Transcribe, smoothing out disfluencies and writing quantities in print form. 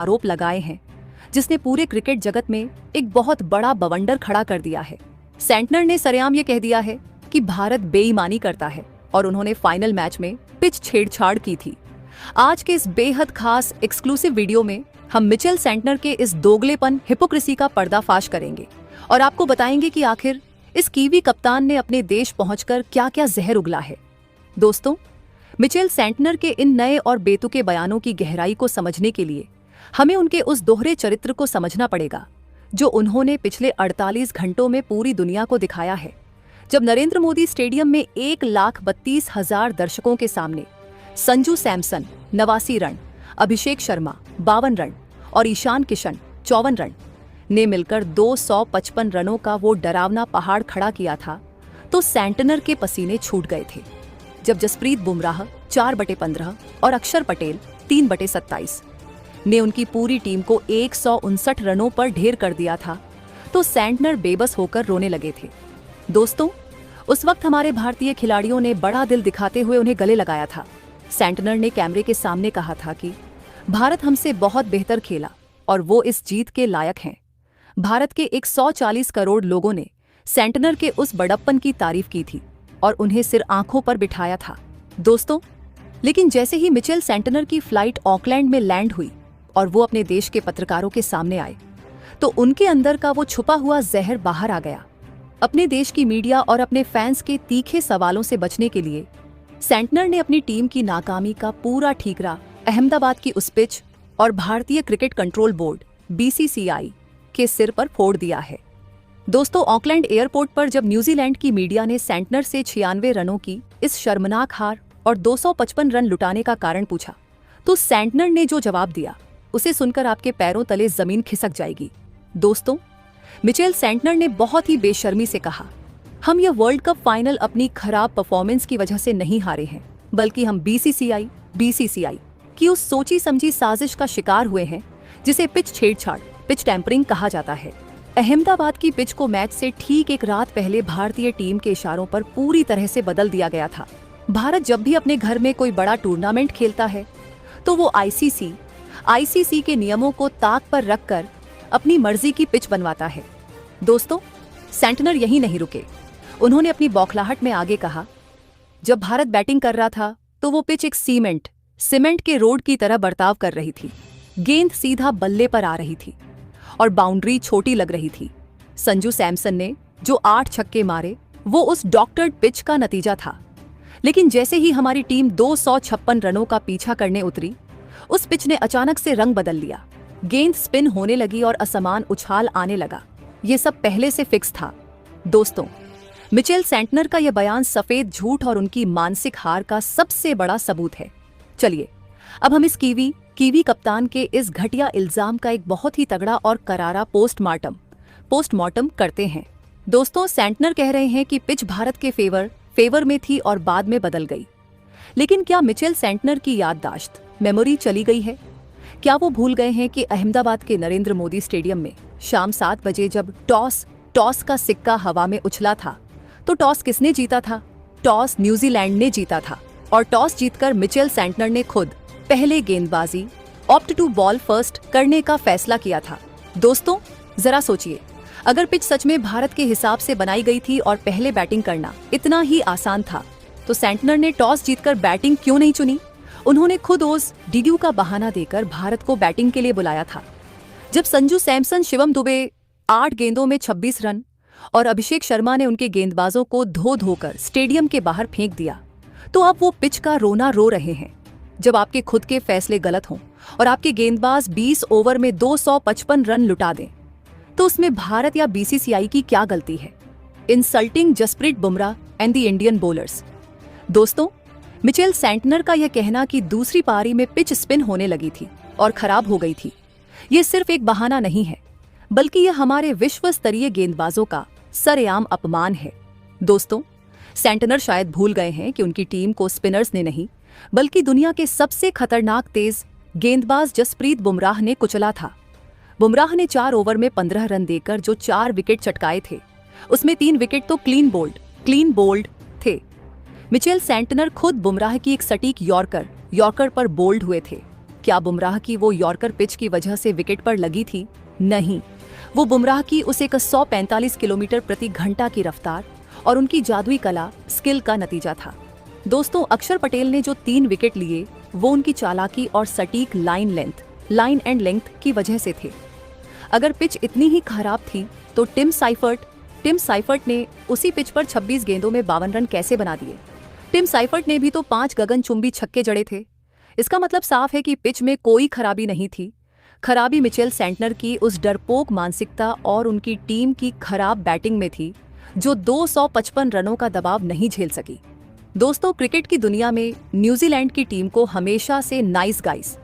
आरोप लगाए हैं, जिसने पूरे क्रिकेट जगत में एक बहुत बड़ा बवंडर खड़ा कर दिया है। सेंटनर ने सरेआम ये कह दिया है कि भारत बेईमानी करता है और उन्होंने फाइनल मैच में पिच छेड़छाड़ की थी। आज के इस बेहद खास एक्सक्लूसिव वीडियो में हम मिचेल सेंटनर के इस दोगलेपन, हिपोक्रेसी का पर्दाफाश करेंगे और आपको बताएंगे कि आखिर इस कीवी कप्तान ने अपने देश पहुंचकर क्या क्या जहर उगला है। दोस्तों, मिचेल सेंटनर के इन नए और बेतुके बयानों की गहराई को समझने के लिए हमें उनके उस दोहरे चरित्र को समझना पड़ेगा जो उन्होंने पिछले 48 घंटों में पूरी दुनिया को दिखाया है, जब नरेंद्र मोदी स्टेडियम में 1,32,000 दर्शकों के सामने संजू सैमसन 89 रन, अभिषेक शर्मा 52 रन और ईशान किशन 54 रन ने मिलकर 255 रनों का वो डरावना पहाड़ खड़ा किया था, तो सेंटनर के पसीने छूट गए थे। जब जसप्रीत बुमराह 4/15 और अक्षर पटेल 3/27 ने उनकी पूरी टीम को 159 रनों पर ढेर कर दिया था, तो सेंटनर बेबस होकर रोने लगे थे। दोस्तों, उस वक्त हमारे भारतीय खिलाड़ियों ने बड़ा दिल दिखाते हुए उन्हें गले लगाया था। सेंटनर ने कैमरे के सामने कहा था कि भारत हमसे बहुत बेहतर खेला और वो इस जीत के लायक हैं। भारत के 140 करोड़ लोगों ने सेंटनर के उस बड़प्पन की तारीफ की थी और उन्हें सिर आंखों पर बिठाया था। दोस्तों, लेकिन जैसे ही मिचेल सेंटनर की फ्लाइट ऑकलैंड में लैंड हुई और वो अपने देश के पत्रकारों के सामने आए, तो उनके अंदर का वो छुपा हुआ जहर बाहर आ गया। अपने देश की मीडिया और अपने फैंस के तीखे सवालों से बचने के लिए सेंटनर ने अपनी टीम की नाकामी का पूरा ठीकरा अहमदाबाद की उस पिच और भारतीय क्रिकेट कंट्रोल बोर्ड (BCCI) के सिर पर फोड़ दिया है। दोस्तों, ऑकलैंड एयरपोर्ट पर जब न्यूजीलैंड की मीडिया ने सेंटनर से 96 रनों की इस शर्मनाक हार और 255 रन लुटाने का कारण पूछा, तो सेंटनर ने जो जवाब दिया उसे सुनकर आपके पैरों तले जमीन खिसक जाएगी। दोस्तों, मिचेल सेंटनर ने बहुत ही बेशर्मी से कहा, हम यह वर्ल्ड कप फाइनल अपनी खराब परफॉर्मेंस की वजह से नहीं हारे हैं, बल्कि हम BCCI की उस सोची समझी साजिश का शिकार हुए हैं जिसे पिच छेड़छाड़, पिच टैंपरिंग कहा जाता है। अहमदाबाद की पिच को मैच से ठीक एक रात पहले भारतीय टीम के इशारों पर पूरी तरह से बदल दिया गया था। भारत जब भी अपने घर में कोई बड़ा टूर्नामेंट खेलता है, तो वो ICC के नियमों को ताक पर रखकर अपनी मर्जी की पिच बनवाता है। दोस्तों, सेंटनर यहीं नहीं रुके। उन्होंने अपनी बौखलाहट में आगे कहा, जब भारत बैटिंग कर रहा था तो वो पिच एक सीमेंट के रोड की तरह बर्ताव कर रही थी। गेंद सीधा बल्ले पर आ रही थी और बाउंड्री छोटी लग रही थी। संजू सैमसन ने जो 8 छक्के मारे, वो उस डॉक्टर्ड पिच का नतीजा था। लेकिन जैसे ही हमारी टीम 256 रनों का पीछा करने उतरी, उस पिच ने अचानक से रंग बदल लिया। गेंद स्पिन होने लगी और असमान उछाल आने लगा। ये सब पहले से फिक्स था। दोस्तों, मिचेल सेंटनर का यह बयान सफेद झूठ और उनकी मानसिक हार का सबसे बड़ा सबूत है। चलिए, अब हम इस कीवी कप्तान के इस घटिया इल्जाम का एक बहुत ही तगड़ा और करारा पोस्टमार्टम करते हैं। दोस्तों, सेंटनर कह रहे हैं कि पिच भारत के फेवर में थी और बाद में बदल गई। लेकिन क्या मिचेल सेंटनर की याददाश्त, मेमोरी चली गई है? क्या वो भूल गए हैं कि अहमदाबाद के नरेंद्र मोदी स्टेडियम में शाम 7 बजे जब टॉस का सिक्का हवा में उछला था, तो टॉस किसने जीता था? टॉस न्यूजीलैंड ने जीता था और टॉस जीतकर मिचेल सेंटनर ने खुद पहले गेंदबाजी ऑप्ट टू बॉल फर्स्ट करने का फैसला किया था। दोस्तों, जरा सोचिए, अगर पिच सच में भारत के हिसाब से बनाई गई थी और पहले बैटिंग करना इतना ही आसान था, तो सेंटनर ने टॉस जीतकर बैटिंग क्यों नहीं चुनी? उन्होंने खुद ओस डीड्यू का बहाना देकर भारत को बैटिंग के लिए बुलाया था। जब संजू सैमसन, शिवम दुबे 8 गेंदों में 26 रन और अभिषेक शर्मा ने उनके गेंदबाजों को धोकर स्टेडियम के बाहर फेंक दिया, तो अब वो पिच का रोना रो रहे हैं। जब आपके खुद के फैसले गलत हों और आपके गेंदबाज 20 ओवर में 255 रन लुटा दें, तो उसमें भारत या BCCI की क्या गलती है? Insulting Jasprit Bumrah and the Indian bowlers. दोस्तों, मिचेल सेंटनर का यह कहना कि दूसरी पारी में पिच स्पिन होने लगी थी और खराब हो गई थी, ये सिर्फ एक बहाना नहीं है, बल्कि यह हमारे विश्व स्तरीय गेंदबाजों का सरेआम अपमान है। दोस्तों, सेंटनर शायद भूल गए हैं कि उनकी टीम को स्पिनर्स ने नहीं, बल्कि दुनिया के सबसे खतरनाक तेज गेंदबाज जसप्रीत बुमराह ने कुचला था। बुमराह ने 4 ओवर में 15 रन देकर जो 4 विकेट चटकाए थे, उसमें 3 विकेट तो क्लीन बोल्ड थे। मिचेल सेंटनर खुद बुमराह की एक सटीक यॉर्कर पर बोल्ड हुए थे। क्या बुमराह की वो यॉर्कर पिच की वजह से विकेट पर लगी थी? नहीं, वो बुमराह की उस 145 किलोमीटर प्रति घंटा की रफ्तार और उनकी जादुई कला स्किल का नतीजा था। दोस्तों, अक्षर पटेल ने जो 3 विकेट लिए वो उनकी चालाकी और सटीक लाइन एंड लेंथ की वजह से थे। अगर पिच इतनी ही खराब थी तो टिम साइफर्ट ने उसी पिच पर 26 गेंदों में 52 रन कैसे बना दिए? टिम साइफर्ट ने भी तो 5 गगनचुंबी छक्के जड़े थे। इसका मतलब साफ है कि पिच में कोई खराबी नहीं थी। खराबी मिचेल सेंटनर की उस डरपोक मानसिकता और उनकी टीम की खराब बैटिंग में थी, जो 255 रनों का दबाव नहीं झेल सकी। दोस्तों, क्रिकेट की दुनिया में न्यूजीलैंड की टीम को हमेशा से नाइस गाइस